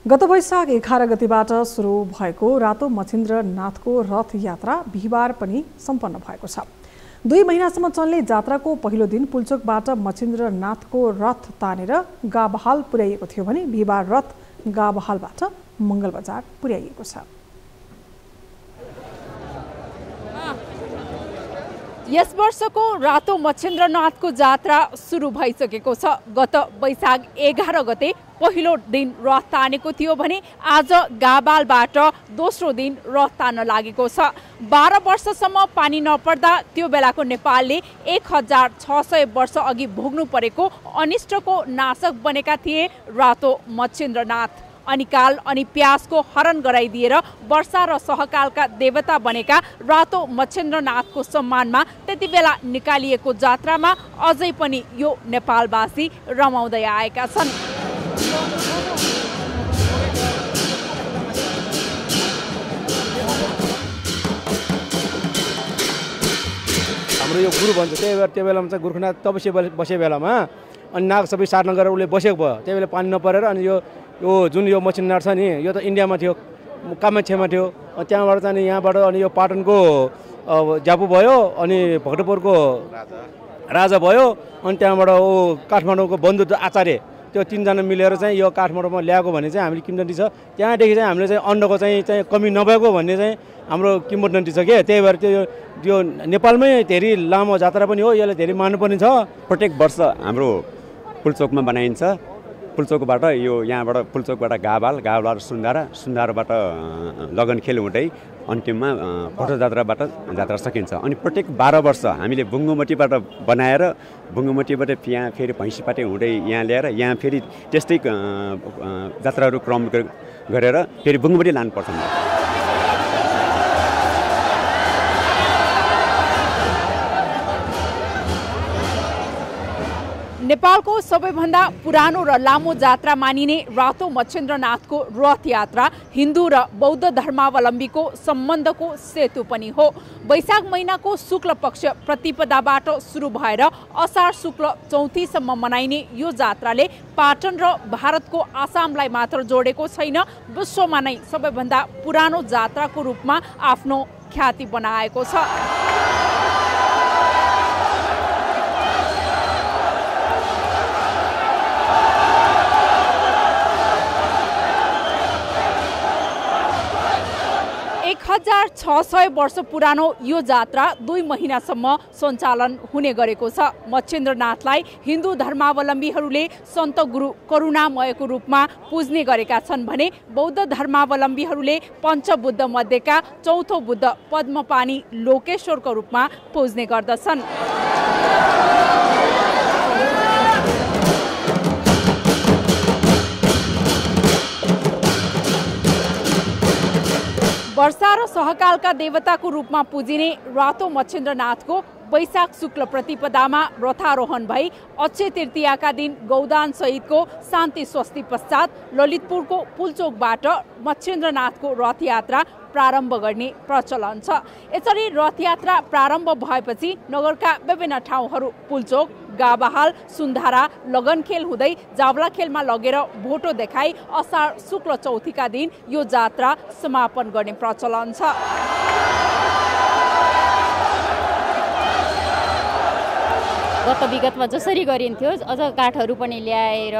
A: गत वैशाख 11 गतिबाट सुरु भएको रातो मच्छिन्द्रनाथको रथ यात्रा बिहिबार पनि सम्पन्न भएको छ। 2 महिनासम्म चल्ने जात्राको पहिलो दिन पुल्चोकबाट मच्छिन्द्रनाथको रथ तानेर गाबहाल पुर्याइएको थियो भने बिहिबार रथ गाबहालबाट मङ्गलबजार पुर्याइएको छ।
R: यस वर्षको रातो मच्छिन्द्रनाथको जात्रा सुरु भइसकेको छ। गत वैशाख 11 गते पहिलो दिन रथ तानेको थियो भने आज गाबालबाट दोस्रो दिन रथ तान्न लागेको छ। 12 वर्षसम्म पानी नपर्दा त्यो बेलाको नेपालले 1600 वर्ष अघि भोग्नु परेको अनिष्टको नाशक बनेका थिए रातो मच्छिन्द्रनाथ। अनिकाल अनि प्यासको हरण गराइदिएर वर्षा र सहकालका देवता बनेका रातो मच्छिन्द्रनाथको सम्मानमा त्यति बेला निकालिएको जात्रामा अझै पनि यो नेपालवासी रमाउँदै आएका छन्।
S: हाम्रो यो गुरु भन्छ त्यो बेलामा चाहिँ गोर्खानाथ तपस्या बसे बेलामा अनि नाग सबै सार्न गरेर उसले बसेको भयो। त्यही बेला पानी नपरेर अनि यो जुन यो मच्छिन्द्रनाथ छ नि यो त इन्डियामा थियो, कामाख्यामा थियो। त्यहाँबाट चाहिँ यहाँबाट अनि यो पाटनको ज्यापु भयो अनि भक्तपुरको राजा भयो अनि त्यहाँबाट काठमाडौँको बन्धु आचार्य त्यो 3 जना मिलेर चाहिँ यो काठमाडौँमा ल्याएको भन्ने चाहिँ हामीले किम्बदन्ती छ। त्यहाँदेखि चाहिँ हामीले चाहिँ अन्नको चाहिँ कमी नभएको भन्ने चाहिँ हाम्रो किम्बदन्ती छ के। त्यही भएर त्यो नेपालमै धेरै लामो जात्रा पनि हो, यसलाई धेरै मान्नुपर्ने छ।
T: प्रत्येक वर्ष हाम्रो पुल्चोकमा बनाइन्छ। पुल्चोकबाट यहाँबाट पुल्चोकबाट गाबालबाट सुन्धाराबाट लगनखेल हुँदै अन्तिममा भट्टजात्राबाट जात्रा सकिन्छ। अनि प्रत्येक 12 वर्ष हामीले बुङ्गुमटीबाट बनाएर बुङ्गुमटीबाट यहाँ फेरि भैँसीपाटे हुँदै यहाँ ल्याएर यहाँ फेरि त्यस्तै जात्राहरू क्रम गरेर फेरि बुङ्गुमटी लानुपर्छ।
R: नेपालको सबैभन्दा पुरानो र लामो जात्रा मानिने रातो मच्छिन्द्रनाथको रथ यात्रा हिन्दू र बौद्ध धर्मावलम्बीको सम्बन्धको सेतु पनि हो। वैशाख महिनाको शुक्ल पक्ष प्रतिपदाबाट सुरु भएर असार शुक्ल चौथीसम्म मनाइने यो जात्राले पाटन र भारतको आसामलाई मात्र जोडेको छैन, विश्वमा नै सबैभन्दा पुरानो जात्राको रूपमा आफ्नो ख्याति बनाएको छ। हजार 600 वर्ष पुरानो यो जात्रा 2 महिनासम्म सञ्चालन हुने गरेको छ। मच्छिन्द्रनाथलाई हिन्दू धर्मावलम्बीहरूले सन्त गुरु करुणामयको रूपमा पुज्ने गरेका छन् भने बौद्ध धर्मावलम्बीहरूले पञ्चबुद्ध मध्येका चौथो बुद्ध पद्मपानी लोकेश्वरको रूपमा पुज्ने गर्दछन्। वर्षा र सहकालका देवताको रूपमा पुजिने रातो मच्छिन्द्रनाथको वैशाख शुक्ल प्रतिपदामा रथारोहण भई अक्षय तृतीयाका दिन गौदान सहितको शान्ति स्वस्ति पश्चात ललितपुरको पुल्चोकबाट मच्छिन्द्रनाथको रथयात्रा प्रारम्भ गर्ने प्रचलन छ। यसरी रथयात्रा प्रारम्भ भएपछि नगरका विभिन्न ठाउँहरू पुल्चोक, गाबाहाल, सुन्धारा, लगनखेल हुँदै जावलाखेलमा लगेर भोटो देखाई असार शुक्ल चौथीका दिन यो जात्रा समापन गर्ने प्रचलन छ।
U: गत विगतमा जसरी गरिन्थ्यो अझ काठहरू पनि ल्याएर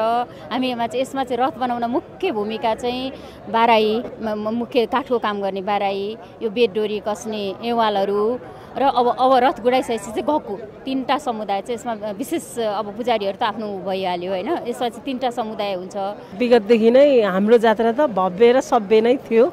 U: हामीमा चाहिँ यसमा चाहिँ रथ बनाउन मुख्य भूमिका चाहिँ बाराई, मुख्य काठको काम गर्ने बाराई, यो बेडडोरी कस्ने एवालहरू र अब रथ गुडाइसकेपछि चाहिँ गएको 3टा समुदाय चाहिँ यसमा विशेष अब पुजारीहरू त आफ्नो भइहाल्यो होइन, यसमा चाहिँ 3टा समुदाय हुन्छ।
V: विगतदेखि नै हाम्रो जात्रा त भव्य र सभ्य नै थियो,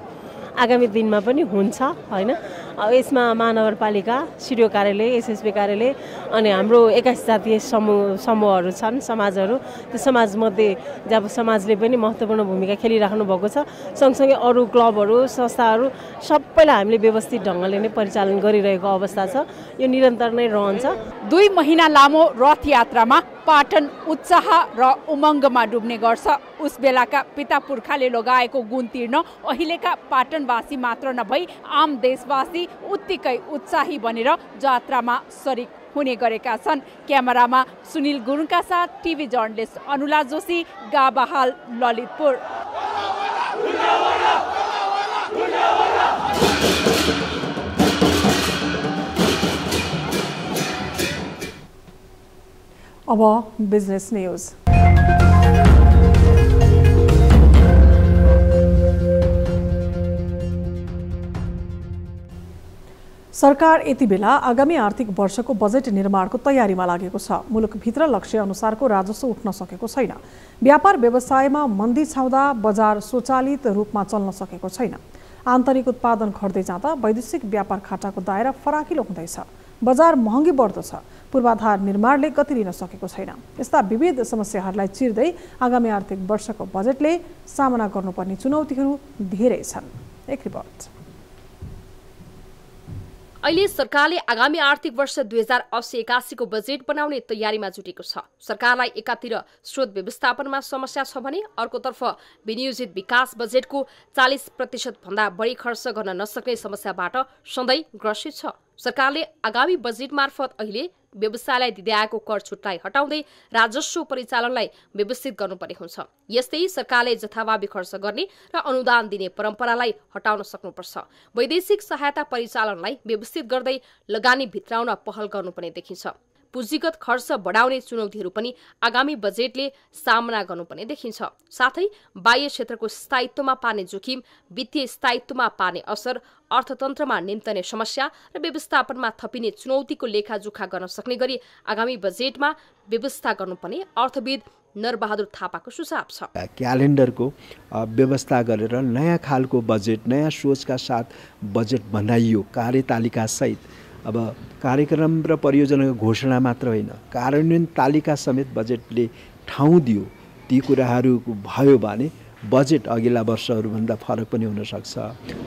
V: आगामी दिनमा पनि हुन्छ होइन। यसमा महानगरपालिका, सिडिओ कार्यालय, एसएसबी कार्यालय अनि हाम्रो 21 जातीय समूहहरू छन्, समाजहरू। त्यो समाजमध्ये जब समाजले पनि महत्त्वपूर्ण भूमिका खेलिराख्नु भएको छ। सँगसँगै अरू क्लबहरू, संस्थाहरू सबैलाई हामीले व्यवस्थित ढङ्गले नै परिचालन गरिरहेको अवस्था छ। यो निरन्तर नै रहन्छ।
R: 2 महिना लामो रथ यात्रामा पाटन उत्साह र उमङ्गमा डुब्ने गर्छ। उस बेलाका पिता पुर्खाले लगाएको गुण तिर्न अहिलेका पाटनवासी मात्र नभई आम देशवासी उत्तिकै उत्साही बनेर जात्रामा सरिक हुने गरेका छन्। क्यामेरामा सुनिल गुरुङका साथ टिभी जर्नलिस्ट अनुला जोशी, गाबाहाल, ललितपुर।
A: अब बिजनेस न्यूज। सरकार यति बेला आगामी आर्थिक वर्षको बजेट निर्माणको तयारीमा लागेको छ। मुलुकभित्र लक्ष्य अनुसारको राजस्व उठ्न सकेको छैन। व्यापार व्यवसायमा मन्दी छाउँदा बजार स्वचालित रूपमा चल्न सकेको छैन। आन्तरिक उत्पादन घट्दै जाँदा वैदेशिक व्यापार खाटाको दायरा फराकिलो हुँदैछ। बजार महँगी बढ्दो छ। पूर्वाधार निर्माणले गति लिन सकेको छैन। यस्ता विविध समस्याहरूलाई चिर्दै आगामी आर्थिक वर्षको बजेटले सामना गर्नुपर्ने चुनौतीहरू धेरै छन्। एक रिपोर्ट।
P: अहिले सरकारले आगामी आर्थिक वर्ष 2080-81 को बजेट बनाउने तयारीमा जुटेको छ। सरकारलाई एकातिर स्रोत व्यवस्थापनमा समस्या छ भने अर्कोतर्फ विनियोजित विकास बजेटको 40% भन्दा बढी खर्च गर्न नसक्ने समस्याबाट सधैँ ग्रसित छ। सरकारले आगामी बजेट मार्फत अहिले व्यवसायलाई दिँदै आएको कर छुटलाई हटाउँदै राजस्व परिचालनलाई व्यवस्थित गर्नुपर्ने हुन्छ। यस्तै सरकारले जथाभावी खर्च गर्ने र अनुदान दिने परम्परालाई हटाउन सक्नुपर्छ। वैदेशिक सहायता परिचालनलाई व्यवस्थित गर्दै लगानी भित्राउन पहल गर्नुपर्ने देखिन्छ। पुँजीगत खर्च बढाउने चुनौतीहरू पनि आगामी बजेटले सामना गर्नुपर्ने देखिन्छ। साथै बाह्य क्षेत्रको स्थायित्वमा पार्ने जोखिम, वित्तीय स्थायित्वमा पार्ने असर, अर्थतन्त्रमा निम्तने समस्या र व्यवस्थापनमा थपिने चुनौतीको लेखाजोखा गर्न सक्ने गरी आगामी बजेटमा व्यवस्था गर्नुपर्ने अर्थविद नरबहादुर थापाको सुझाव छ।
W: क्यालेन्डरको व्यवस्था गरेर नयाँ खालको बजेट, नयाँ सोचका साथ बजेट बनाइयो कार्यतालिका सहित। अब कार्यक्रम र परियोजनाको घोषणा मात्र होइन, कार्यान्वयन तालिका समेत बजेटले ठाउँ दियो। ती कुराहरू भयो भने बजेट अघिल्ला वर्षहरूभन्दा फरक पनि हुन सक्छ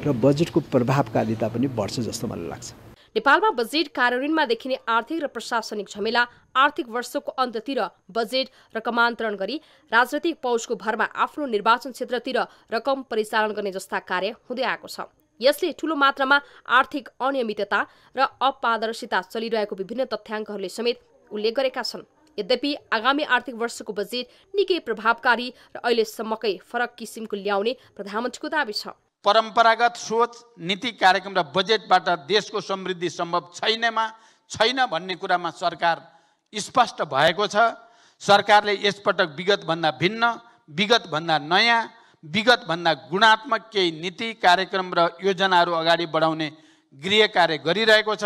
W: र बजेटको प्रभावकारिता पनि बढ्छ जस्तो मलाई लाग्छ।
P: नेपालमा बजेट कार्यान्वयनमा देखिने आर्थिक र प्रशासनिक झमेला आर्थिक वर्षको अन्त्यतिर बजेट रकमान्तरण गरी राजनैतिक पहुँचको भरमा आफ्नो निर्वाचन क्षेत्रतिर रकम परिचालन गर्ने जस्ता कार्य हुँदै आएको छ। यसले ठूलो मात्रामा आर्थिक अनियमितता र अपारदर्शिता चलिरहेको विभिन्न तथ्याङ्कहरूले समेत उल्लेख गरेका छन्। यद्यपि आगामी आर्थिक वर्षको बजेट निकै प्रभावकारी र अहिलेसम्मकै फरक किसिमको ल्याउने प्रधानमन्त्रीको दाबी छ।
D: परम्परागत सोच, नीति कार्यक्रम र बजेटबाट देशको समृद्धि सम्भव छैन भन्ने कुरामा सरकार स्पष्ट भएको छ। सरकारले यसपटक विगतभन्दा भिन्न, विगतभन्दा नयाँ, विगतभन्दा गुणात्मक केही नीति कार्यक्रम र योजनाहरू अगाडि बढाउने गृह कार्य गरिरहेको छ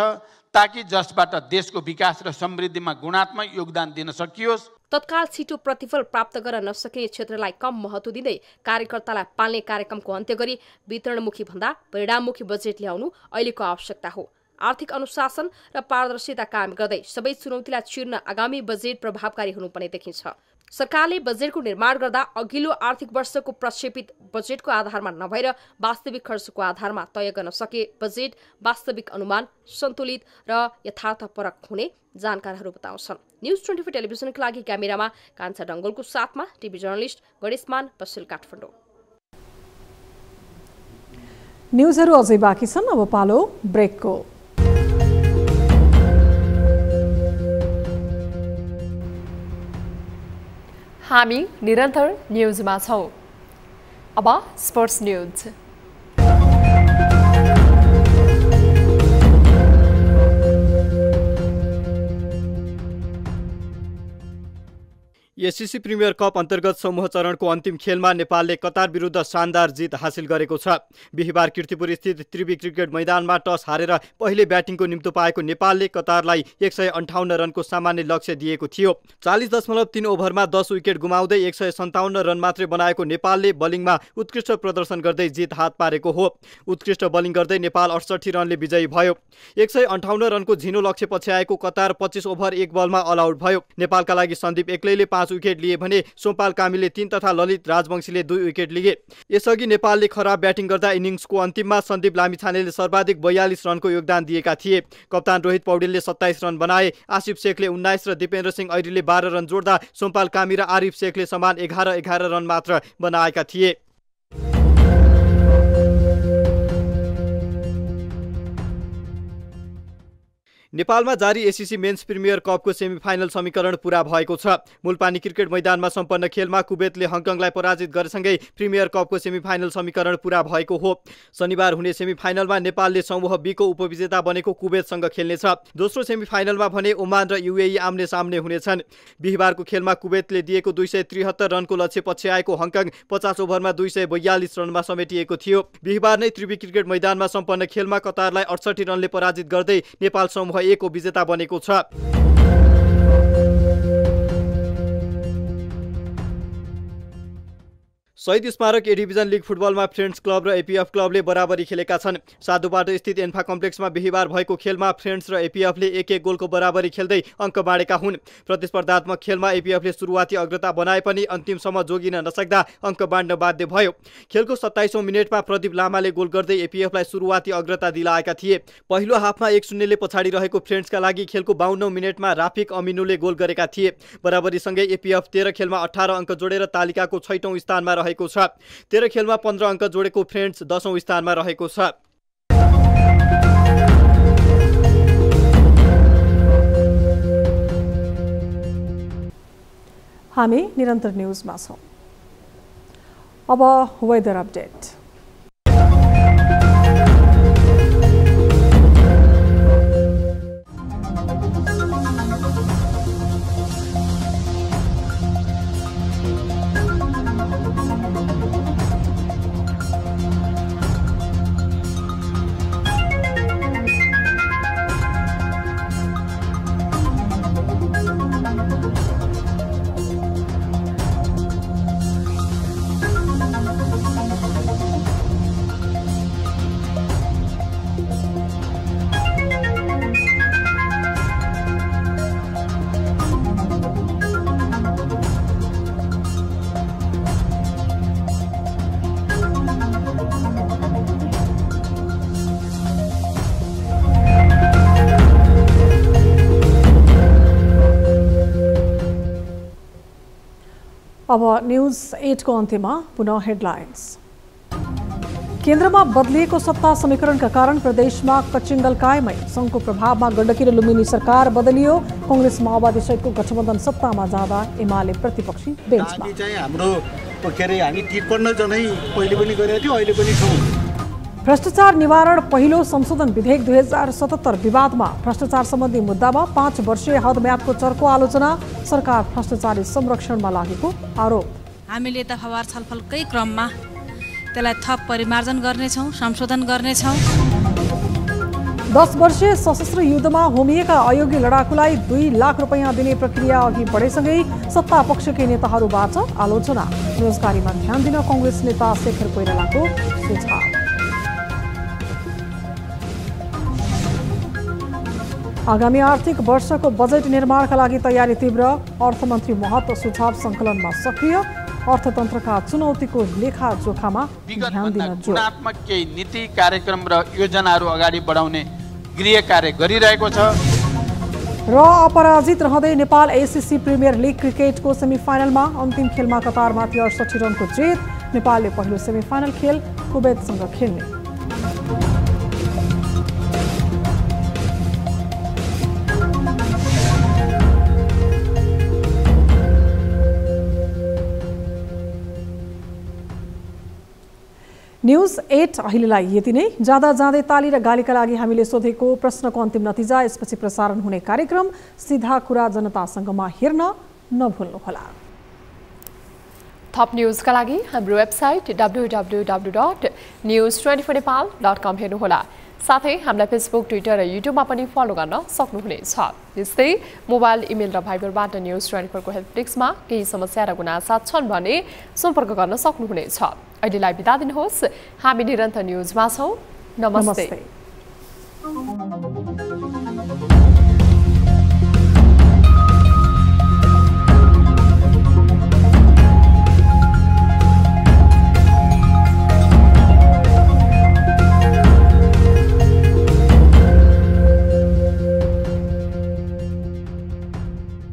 D: ताकि जसबाट देशको विकास र समृद्धिमा गुणात्मक योगदान दिन सकियोस्।
P: तत्काल छिटो प्रतिफल प्राप्त गर्न नसक्ने क्षेत्रलाई कम महत्त्व दिँदै कार्यकर्तालाई पाल्ने कार्यक्रमको अन्त्य गरी वितरणमुखी भन्दा परिणाममुखी बजेट ल्याउनु अहिलेको आवश्यकता हो। आर्थिक अनुशासन र पारदर्शिता कायम गर्दै सबै चुनौतीलाई चिर्न आगामी बजेट प्रभावकारी हुनुपर्ने देखिन्छ। सरकारले बजेटको निर्माण गर्दा अघिल्लो आर्थिक वर्षको प्रक्षेपित बजेटको आधारमा नभएर वास्तविक खर्चको आधारमा तय गर्न सके बजेट वास्तविक अनुमान, सन्तुलित र यथार्थपरक हुने जानकारहरू बताउँछन्। न्यूज 24 टेलिभिजनको लागि क्यामेरामा कान्छा डङ्गोलको साथमा टिभी जर्नलिस्ट गणेशमान बसेल, काठमाडौँ।
A: न्यूजहरू अझै बाँकी छन्, अब पालो ब्रेकको।
B: हामी निरन्तर न्यूजमा छौं। अब sports news.
C: SCC premier cup अन्तर्गत समूह चरणको अन्तिम खेलमा नेपालले कतार विरुद्ध शानदार जित हासिल गरेको छ। बिहीबार कीर्तिपुर स्थित त्रिवी क्रिकेट मैदानमा टस हारेर पहिले ब्याटिङको निम्तो पाएको नेपालले कतारलाई 158 रनको सामान्य लक्ष्य दिएको थियो। 40.3 ओभरमा 10 विकेट गुमाउँदै 157 रन मात्रै बनाएको नेपालले बलिङमा उत्कृष्ट प्रदर्शन गर्दै जित हात पारेको हो। उत्कृष्ट बलिङ गर्दै नेपाल 68 रनले विजयी भयो। 158 रनको झिनो लक्ष्य पछ्याएको कतार 25 ओभर 1 बलमा अल आउट भयो। नेपालका लागि सन्दीप एक्लैले 5 विकेट लिए भने सोमपाल कामीले 3 तथा ललित राजवंशीले 2 विकेट लिए। यसअघि नेपालले खराब ब्याटिङ गर्दा इनिङ्सको अन्तिममा सन्दीप लामिछानेले सर्वाधिक 42 रनको योगदान दिएका थिए। कप्तान रोहित पौडेलले 27 रन बनाए। आसिफ शेखले 19 र दिपेन्द्र सिंह ऐरीले 12 रन जोड्दा सोमपाल कामी र आरिफ शेखले समान 11 रन मात्र बनाएका थिए। नेपालमा जारी एससीसी मेन्स प्रिमियर कपको सेमिफाइनल समीकरण पूरा भएको छ। मुलपानी क्रिकेट मैदानमा सम्पन्न खेलमा कुवेतले हङकङलाई पराजित गरेसँगै प्रिमियर कपको सेमिफाइनल समीकरण पूरा भएको हो। शनिबार हुने सेमिफाइनलमा नेपालले समूह बी को उपविजेता बनेको कुवेतसँग खेल्नेछ। दोस्रो सेमिफाइनलमा भने ओमान र यूएई आम्ने सामने हुनेछन्। बिहीबारको खेलमा कुवेतले दिएको 273 रनको लक्ष्य पछ्याएको हङकङ 50 ओभरमा 242 रनमा समेटिएको थियो। बिहीबार नै त्रिवी क्रिकेट मैदानमा सम्पन्न खेलमा कतारलाई 68 रनले पराजित गर्दै नेपाल समूह ए को विजेता बनेको छ। शहीद स्मारक ए डिभिजन लिग फुटबलमा फ्रेन्ड्स क्लब र एपीएफ क्लबले बराबरी खेलेका छन्। साधुपाटो स्थित एन्फा कम्प्लेक्समा बिहीबार भएको खेलमा फ्रेन्ड्स र एपीएफले 1-1 गोलको बराबरी खेल्दै अङ्क बाँडेका हुन्। प्रतिस्पर्धात्मक खेलमा एपीएफले सुरुवाती अग्रता बनाए पनि अन्तिमसम्म जोगिन नसक्दा अङ्क बाँड्न बाध्य भयो। खेलको 27औं मिनेटमा प्रदीप लामाले गोल गर्दै एपीएफलाई सुरुवाती अग्रता दिलाएका थिए। पहिलो हाफमा 1-0 ले पछाडि रहेको फ्रेन्ड्सका लागि खेलको 52औं मिनेटमा राफिक अमिनुले गोल गरेका थिए। बराबरीसँगै एपीएफ 13 खेलमा 18 अङ्क जोडेर तालिकाको 6औं स्थानमा रहेको छ। 13 खेलमा 15 अङ्क जोडेको फ्रेन्ड्स 10औं स्थानमा रहेको छ।
A: हामी निरन्तर न्यूजमा छौं। अब वेदर अपडेट। अब न्यूज 8 को अन्त्यमा पुनः हेडलाइन्स। केन्द्रमा बदलिएको सत्ता समीकरणका कारण प्रदेशमा कचिङ्गल कायमै। सङ्घको प्रभावमा गण्डकी र लुम्बिनी सरकार बदलियो। कांग्रेस माओवादी सहितको गठबन्धन सत्तामा जाँदा एमाले प्रतिपक्षी बेन्चमा।
I: हाम्रो हामी 53 जनै पहिले पनि गरेका थियौं, अहिले पनि छौं।
A: भ्रष्टाचार निवारण पहिलो संशोधन विधेयक 2077 विवादमा। भ्रष्टाचार सम्बन्धी मुद्दामा 5 वर्षीय हदम्यादको चर्को आलोचना। सरकार भ्रष्टाचारी संरक्षणमा लागेको आरोप।
E: हामीले दफावार छलफलकै क्रममा त्यसलाई थप परिमार्जन गर्नेछौँ, संशोधन गर्नेछौँ।
A: 10 वर्षीय सशस्त्र युद्धमा होमिएका अयोग्य लडाकुलाई 2 लाख रुपैयाँ दिने प्रक्रिया अघि बढेसँगै सत्ता पक्षकै नेताहरूबाट आलोचना। रोजगारीमा ध्यान दिन कांग्रेस नेता शेखर कोइरालाको सुझाव। आगामी आर्थिक वर्षको बजेट निर्माणका लागि तयारी तीव्र। अर्थमन्त्री महत सुझाव सङ्कलनमा सक्रिय। अर्थतन्त्रका चुनौतीको लेखाजोखामा ध्यान दिन जोड।
D: गुणात्मक केही नीति कार्यक्रम र योजनाहरू अगाडि बढाउने गृह कार्य गरिरहेको छ।
A: र अपराजित रहँदै नेपाल एससीसी प्रिमियर लिग क्रिकेटको सेमिफाइनलमा। अन्तिम खेलमा कतारमाथि 68 रनको जित। नेपालले पहिलो सेमिफाइनल खेल कुवेतसँग खेल्ने। न्यूज 8 अहिलेलाई यति नै। जाँदा जाँदै ताली र गालीका लागि हामीले सोधेको प्रश्नको अन्तिम नतिजा, यसपछि प्रसारण हुने कार्यक्रम सीधा कुरा जनतासँगमा हेर्न नभुल्नुहोला।
B: थप न्युजका लागि हाम्रो वेबसाइट www.news24nepal.com हेर्नुहोला। साथै हामीलाई फेसबुक, ट्विटर र युट्युबमा पनि फलो गर्न सक्नुहुनेछ। यस्तै मोबाइल, इमेल र भाइबरबाट न्युज24 को हेल्प डेस्कमा केही समस्या र गुनासा छन् भने सम्पर्क गर्न सक्नुहुनेछ। अहिलेलाई बिदा दिनुहोस्। हामी निरन्तर न्युजमा छौँ। नमस्ते।